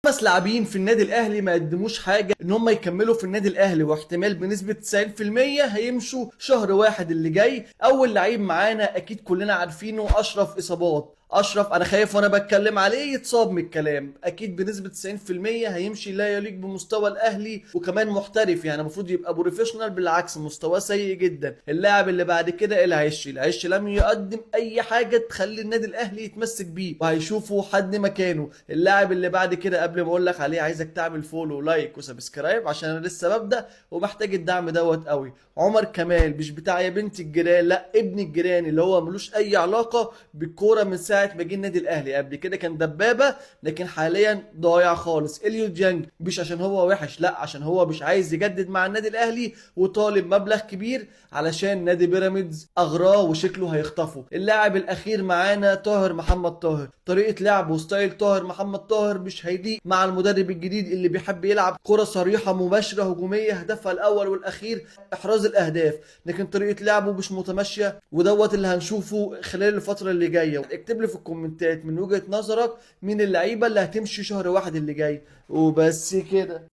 5 لاعبين في النادي الاهلي ما قدموش حاجه ان هم يكملوا في النادي الاهلي، واحتمال بنسبه 90% هيمشوا شهر واحد اللي جاي. اول لعيب معانا اكيد كلنا عارفينه، اشرف اصابات. اشرف انا خايف وانا بتكلم عليه يتصاب من الكلام، اكيد بنسبه 90% هيمشي، لا يليق بمستوى الاهلي، وكمان محترف يعني المفروض يبقى بروفيشنال، بالعكس مستواه سيء جدا. اللاعب اللي بعد كده العش لم يقدم اي حاجه تخلي النادي الاهلي يتمسك بيه، وهيشوفوا حد مكانه. اللاعب اللي بعد كده قبل ما اقول لك عليه عايزك تعمل فولو ولايك وسبسكرايب عشان انا لسه ببدا ومحتاج الدعم دوت قوي. عمر كمال، مش بتاع يا بنت الجيران، لا ابن الجيران، اللي هو ملوش اي علاقه بالكوره من ساعه ما جه النادي الاهلي. قبل كده كان دبابه لكن حاليا ضايع خالص. اليو ديانج مش عشان هو وحش، لا عشان هو مش عايز يجدد مع النادي الاهلي وطالب مبلغ كبير علشان نادي بيراميدز اغراه وشكله هيخطفه. اللاعب الاخير معانا طاهر محمد طاهر، طريقه لعبه وستايل طاهر محمد طاهر مش هيليق مع المدرب الجديد اللي بيحب يلعب كره صريحه مباشره هجوميه هدفها الاول والاخير احراز الاهداف، لكن طريقه لعبه مش متماشيه، ودوت اللي هنشوفه خلال الفتره اللي جايه. اكتب لي في الكومنتات من وجهه نظرك مين اللعيبه اللي هتمشي شهر واحد اللي جاي. وبس كده.